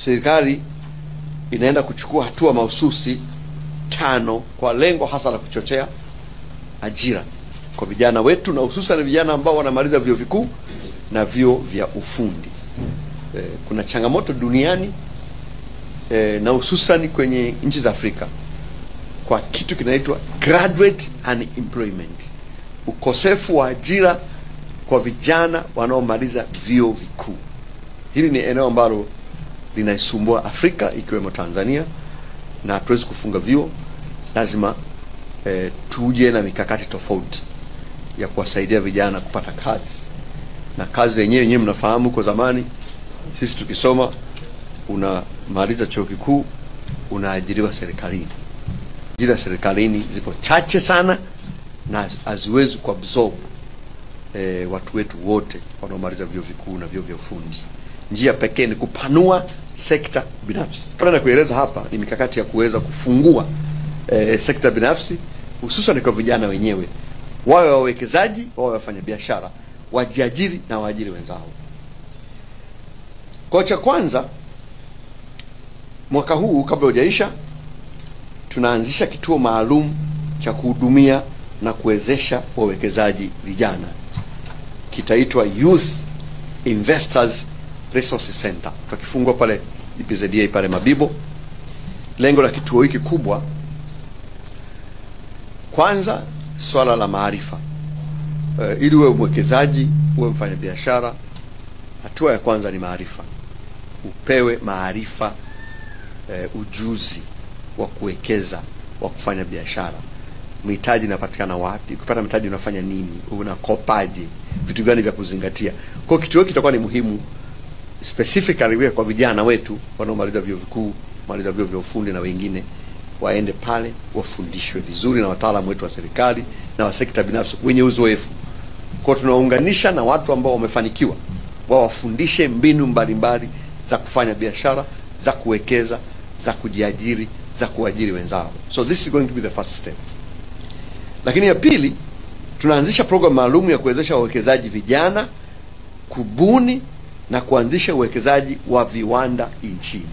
serikali inaenda kuchukua hatua mahususi 5 kwa lengo hasa la kuchochea ajira kwa vijana wetu, na hususan vijana ambao wanamaliza vyuo vikuu na vyuo vya ufundi. Kuna changamoto duniani na hususan kwenye nchi za Afrika kwa kitu kinaitwa graduate unemployment, ukosefu wa ajira kwa vijana wanaomaliza vyuo vikuu. Hili ni eneo ambalo linaisumbua Afrika ikiwemo Tanzania, na hatuwezi kufunga vyuo. Lazima tuje na mikakati tofauti ya kuwasaidia vijana kupata kazi. Na kazi yenyewe mnafahamu, kwa zamani sisi tukisoma, unamaliza chuo kikuu unaajiriwa serikalini. Ajira serikalini zipo chache sana na haziwezi kuabsorb watu wetu wote wanaomaliza vyuo vikuu na vyuo vya ufundi. Njia pekee ni kupanua sekta binafsi. Tunataka kueleza hapa ni mikakati ya kuweza kufungua sekta binafsi, hususan kwa vijana wenyewe, wawe wawekezaji, wawe wafanya biashara, wajiajiri na waajiri wenzao. Kwa cha kwanza, mwaka huu kabla hujaisha, tunaanzisha kituo maalum cha kuhudumia na kuwezesha wawekezaji vijana. Kitaitwa Youth Investors Resource Center. Tukifungwa pale IPZA pale Mabibo. Lengo la kituo hiki kubwa, kwanza swala la maarifa. Ili uwe mwekezaji, uwe mfanya biashara, hatua ya kwanza ni maarifa. Upewe maarifa, ujuzi wa kuwekeza, wa kufanya biashara. Mitaji inapatikana wapi? Kupata mitaji unafanya nini? Unakopaje? Vitu gani vya kuzingatia? Kwa kituo hiki kitakuwa ni muhimu specifically kwa vijana wetu wanaomaliza vyuo vikuu, maliza vyuo vya ufundi na wengine, waende pale wafundishwe vizuri na wataalamu wetu wa serikali na wa sekta binafsi wenye uzoefu. Kwa tunaunganisha na watu ambao wamefanikiwa, wawafundishe mbinu mbalimbali za kufanya biashara, za kuwekeza, za kujiajiri, za kuajiri wenzao. So this is going to be the first step. Lakini ya pili, tunaanzisha program maalum ya kuwezesha wawekezaji vijana kubuni na kuanzisha uwekezaji wa viwanda nchini.